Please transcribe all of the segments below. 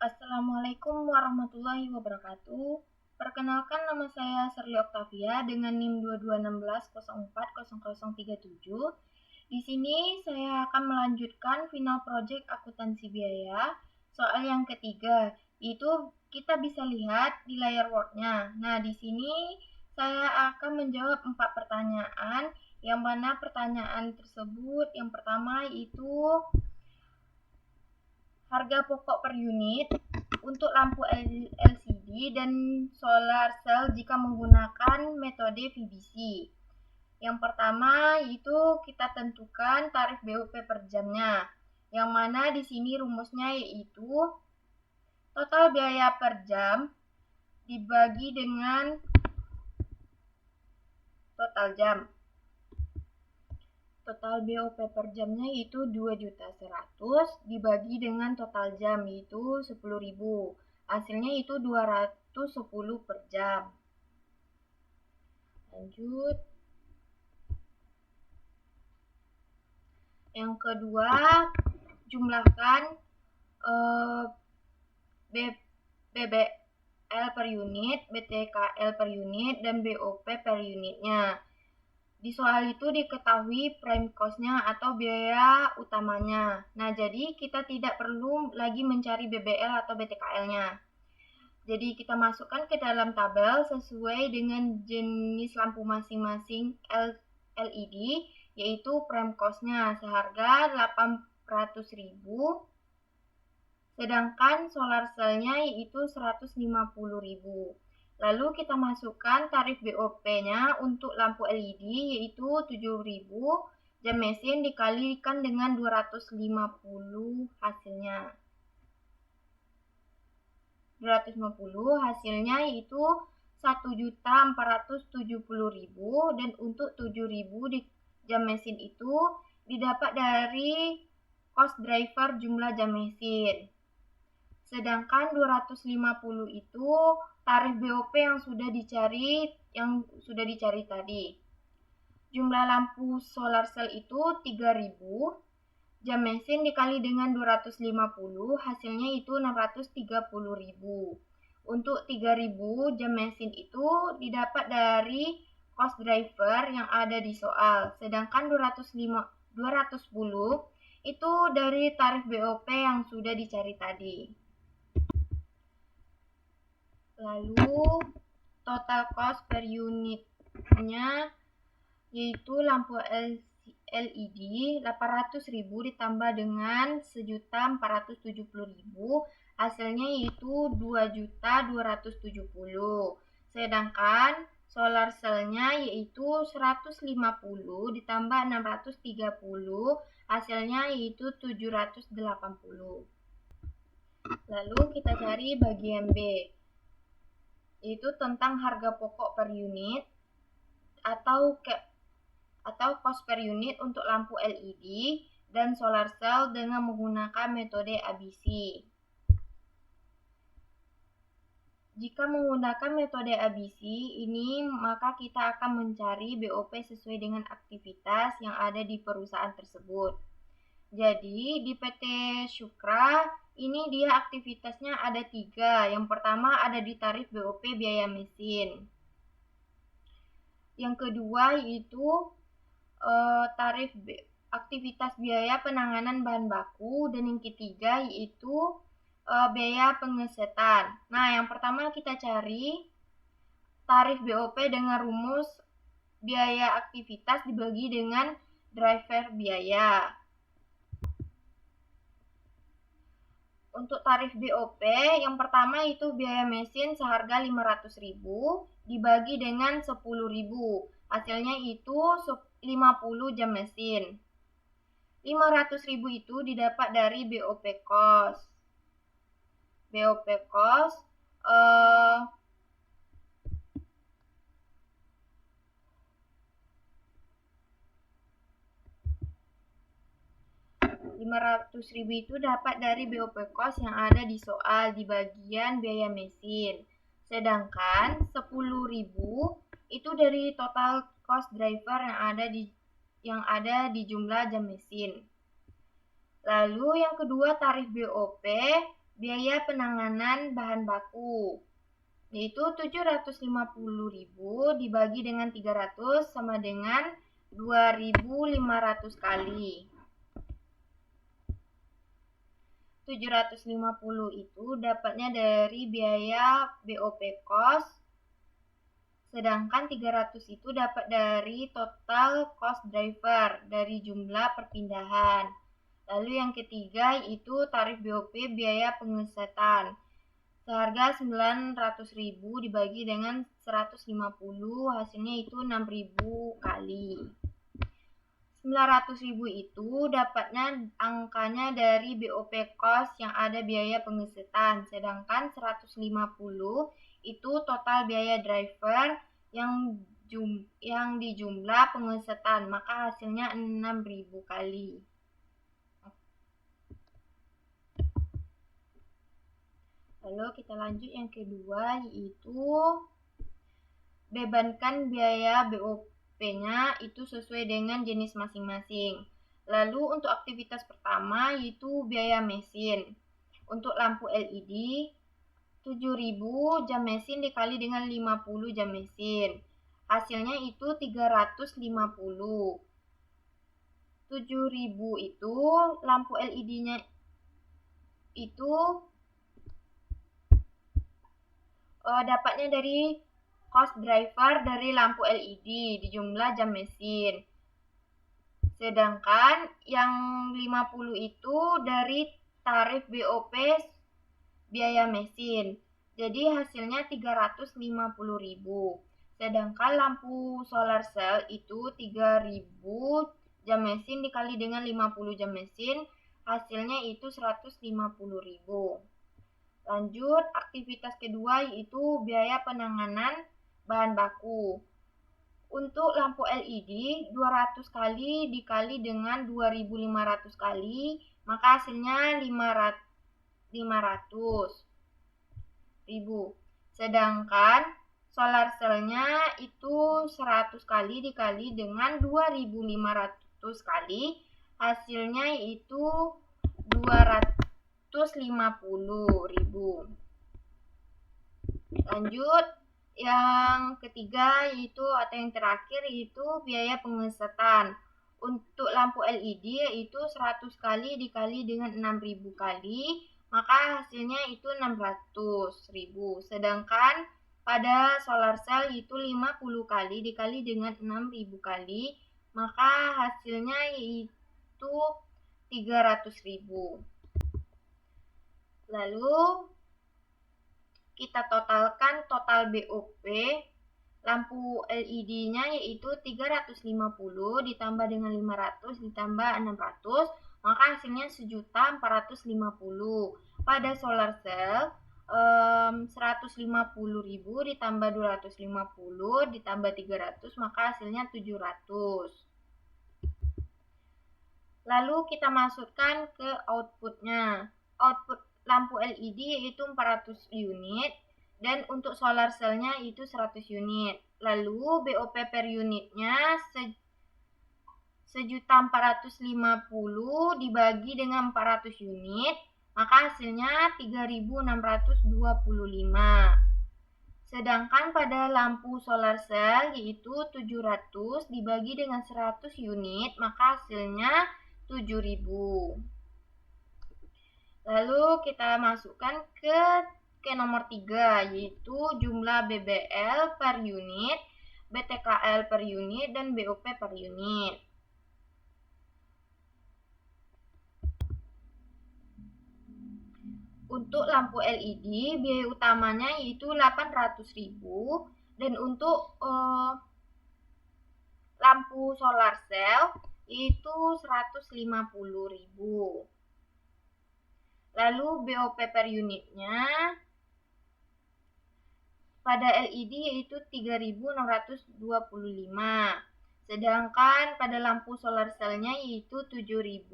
Assalamualaikum warahmatullahi wabarakatuh. Perkenalkan, nama saya Serli Oktavia dengan NIM 2216040037. Di sini saya akan melanjutkan final project akuntansi biaya soal yang ketiga, yaitu kita bisa lihat di layar Word-nya. Nah, di sini saya akan menjawab 4 pertanyaan, yang mana pertanyaan tersebut yang pertama yaitu harga pokok per unit untuk lampu LCD dan solar cell jika menggunakan metode VBC. Yang pertama itu kita tentukan tarif BOP per jamnya, yang mana di sini rumusnya yaitu total biaya per jam dibagi dengan total jam. Total BOP per jamnya itu 2.100.000 dibagi dengan total jam yaitu 10.000. Hasilnya itu 210 per jam. Lanjut. Yang kedua, jumlahkan BBL per unit, BTKL per unit, dan BOP per unitnya. Di soal itu diketahui prime cost-nya atau biaya utamanya. Nah, jadi kita tidak perlu lagi mencari BBL atau BTKL-nya. Jadi kita masukkan ke dalam tabel sesuai dengan jenis lampu masing-masing LED, yaitu prime cost-nya seharga 800.000, sedangkan solar cell-nya yaitu 150.000. Lalu kita masukkan tarif BOP-nya untuk lampu LED yaitu 7.000, jam mesin dikalikan dengan 250 hasilnya. 250 hasilnya yaitu 1.470.000, dan untuk 7.000 di jam mesin itu didapat dari cost driver jumlah jam mesin. Sedangkan 250 itu tarif BOP yang sudah dicari tadi. Jumlah lampu solar cell itu 3.000, jam mesin dikali dengan 250 hasilnya itu 630.000. Untuk 3.000 jam mesin itu didapat dari cost driver yang ada di soal. Sedangkan 210 itu dari tarif BOP yang sudah dicari tadi. Lalu total cost per unitnya yaitu lampu LED 800.000 ditambah dengan 1.470.000, hasilnya yaitu 2.270.000. Sedangkan solar cell-nya yaitu 150 ditambah 630, hasilnya yaitu 780. Lalu kita cari bagian B, yaitu tentang harga pokok per unit atau cost per unit untuk lampu LED dan solar cell dengan menggunakan metode ABC. Jika menggunakan metode ABC ini, maka kita akan mencari BOP sesuai dengan aktivitas yang ada di perusahaan tersebut. Jadi di PT Syukra ini dia aktivitasnya ada 3. Yang pertama ada di tarif BOP biaya mesin. Yang kedua yaitu tarif aktivitas biaya penanganan bahan baku, dan yang ketiga yaitu biaya pengesetan. Nah, yang pertama kita cari tarif BOP dengan rumus biaya aktivitas dibagi dengan driver biaya. Untuk tarif BOP yang pertama itu biaya mesin seharga 500.000 dibagi dengan 10.000. Hasilnya itu 50 jam mesin. 500.000 itu didapat dari BOP cost. BOP cost 500.000 itu dapat dari BOP cost yang ada di soal di bagian biaya mesin. Sedangkan 10.000 itu dari total cost driver yang ada di jumlah jam mesin. Lalu yang kedua tarif BOP biaya penanganan bahan baku, yaitu 750.000 dibagi dengan 300 sama dengan 2.500 kali. 750 itu dapatnya dari biaya BOP cost, sedangkan 300 itu dapat dari total cost driver dari jumlah perpindahan. Lalu yang ketiga itu tarif BOP biaya pengesetan. Seharga 900.000 dibagi dengan 150, hasilnya itu 6.000 kali. 900.000 itu dapatnya angkanya dari BOP cost yang ada biaya pengesetan, sedangkan 150 itu total biaya driver yang di jumlah pengesetan, maka hasilnya 6.000 kali. Lalu kita lanjut yang kedua, yaitu bebankan biaya BOP-nya itu sesuai dengan jenis masing-masing. Lalu untuk aktivitas pertama yaitu biaya mesin. Untuk lampu LED 7.000 jam mesin dikali dengan 50 jam mesin. Hasilnya itu 350. 7.000 itu lampu LED-nya itu dapatnya dari cost driver dari lampu LED di jumlah jam mesin. Sedangkan yang 50 itu dari tarif BOP biaya mesin. Jadi hasilnya 350.000. Sedangkan lampu solar cell itu 3.000 jam mesin dikali dengan 50 jam mesin, hasilnya itu 150.000. Lanjut, aktivitas kedua yaitu biaya penanganan bahan baku. Untuk lampu LED 200 kali dikali dengan 2.500 kali, maka hasilnya 500.000. Sedangkan solar cell-nya itu 100 kali dikali dengan 2.500 kali, hasilnya itu 250.000. Lanjut, yang ketiga yaitu atau yang terakhir yaitu biaya pengesetan. Untuk lampu LED yaitu 100 kali dikali dengan 6.000 kali, maka hasilnya itu 600.000. Sedangkan pada solar cell itu 50 kali dikali dengan 6.000 kali, maka hasilnya yaitu 300.000. Lalu kita totalkan total BOP lampu LED-nya yaitu 350 ditambah dengan 500 ditambah 600, maka hasilnya 1.450.000. Pada solar cell 150.000 ditambah 250 ditambah 300, maka hasilnya 700. Lalu kita masukkan ke outputnya. Output lampu LED yaitu 400 unit dan untuk solar cell-nya itu 100 unit. Lalu BOP per unitnya 1.450 dibagi dengan 400 unit, maka hasilnya 3.625. Sedangkan pada lampu solar cell yaitu 700 dibagi dengan 100 unit, maka hasilnya 7.000. Lalu kita masukkan ke nomor 3 yaitu jumlah BBL per unit, BTKL per unit, dan BOP per unit. Untuk lampu LED biaya utamanya yaitu 800.000 dan untuk lampu solar cell yaitu 150.000. Lalu BOP per unitnya pada LED yaitu 3.625. Sedangkan pada lampu solar cell-nya yaitu 7.000.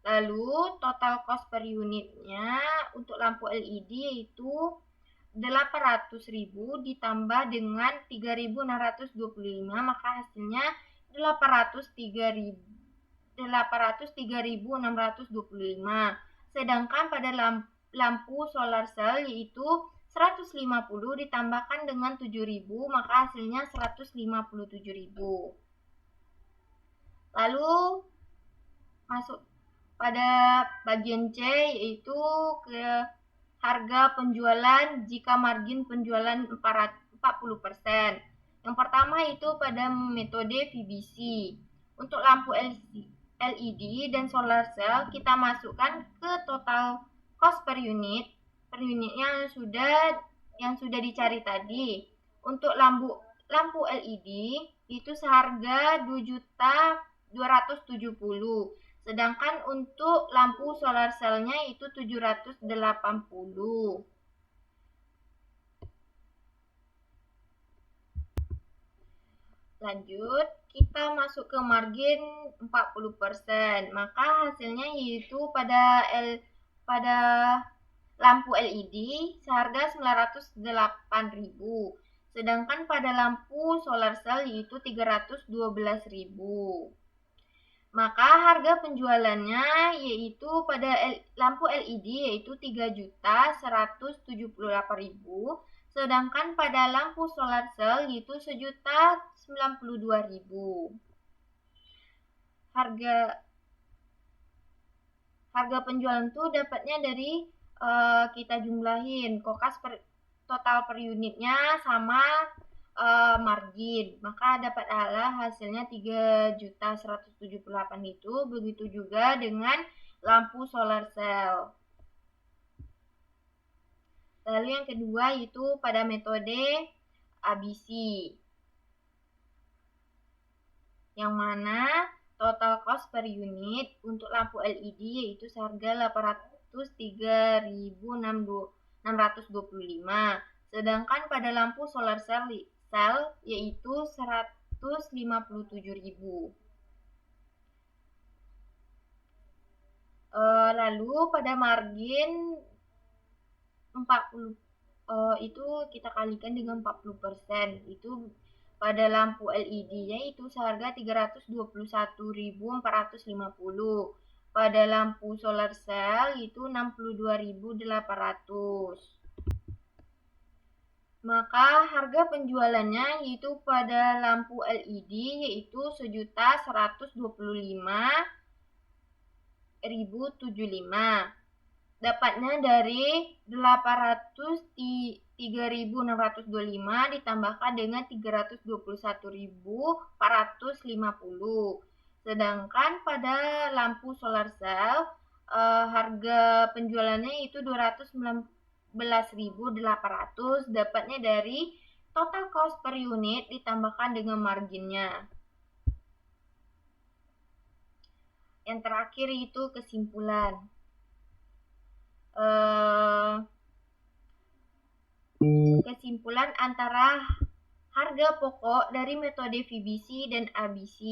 Lalu total cost per unitnya untuk lampu LED yaitu 800.000 ditambah dengan 3.625, maka hasilnya 803.625. Sedangkan pada lampu solar cell yaitu 150 ditambahkan dengan 7.000, maka hasilnya 157.000. Lalu masuk pada bagian C, yaitu ke harga penjualan jika margin penjualan 40%. Yang pertama itu pada metode VBC. Untuk lampu LED dan solar cell kita masukkan ke total cost per unit. Per unitnya yang sudah dicari tadi. Untuk lampu LED itu seharga 2.270.000. Sedangkan untuk lampu solar cell-nya itu 780. Lanjut, kita masuk ke margin 40%. Maka hasilnya yaitu pada lampu LED seharga 908.000. Sedangkan pada lampu solar cell yaitu 312.000. Maka harga penjualannya yaitu pada lampu LED yaitu 3.178.000, sedangkan pada lampu solar cell yaitu 1.092.000. Harga penjualan itu dapatnya dari kita jumlahin total per unitnya sama margin, maka dapat hasilnya 3.178 itu. Begitu juga dengan lampu solar cell. Lalu yang kedua itu pada metode ABC, yang mana total cost per unit untuk lampu LED yaitu seharga 803.625, sedangkan pada lampu solar cell yaitu 157.000. Lalu pada margin 40 itu kita kalikan dengan 40%, itu pada lampu LED-nya itu seharga 321.450. Pada lampu solar cell itu 62.800. Maka harga penjualannya yaitu pada lampu LED yaitu 1.125.075. Dapatnya dari 3.625 ditambahkan dengan 321.450. Sedangkan pada lampu solar cell harga penjualannya itu 219.800, dapatnya dari total cost per unit ditambahkan dengan marginnya. Yang terakhir itu kesimpulan. Kesimpulan antara harga pokok dari metode VBC dan ABC.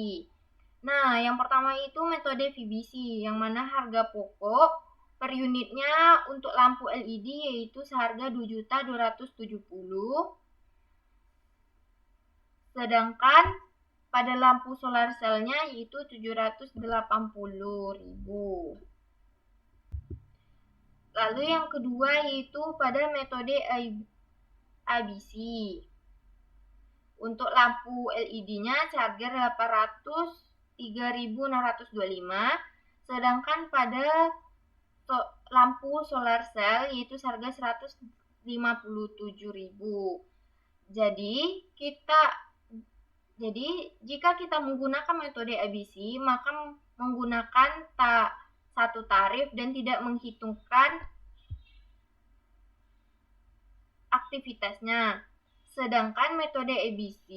Nah, yang pertama itu metode VBC, yang mana harga pokok per unitnya untuk lampu LED yaitu seharga 2.270.000. Sedangkan pada lampu solar cell-nya yaitu 780.000. Lalu yang kedua yaitu pada metode ABC. Untuk lampu LED-nya seharga 803.625, sedangkan pada lampu solar cell yaitu seharga 157.000. Jadi jika kita menggunakan metode ABC, maka menggunakan satu tarif dan tidak menghitungkan aktivitasnya. Sedangkan metode ABC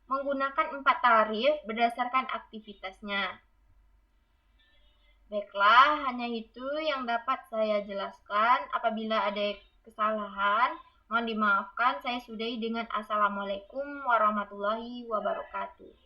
menggunakan 4 tarif berdasarkan aktivitasnya. Baiklah, hanya itu yang dapat saya jelaskan. Apabila ada kesalahan, mohon dimaafkan. Saya sudahi dengan Assalamualaikum warahmatullahi wabarakatuh.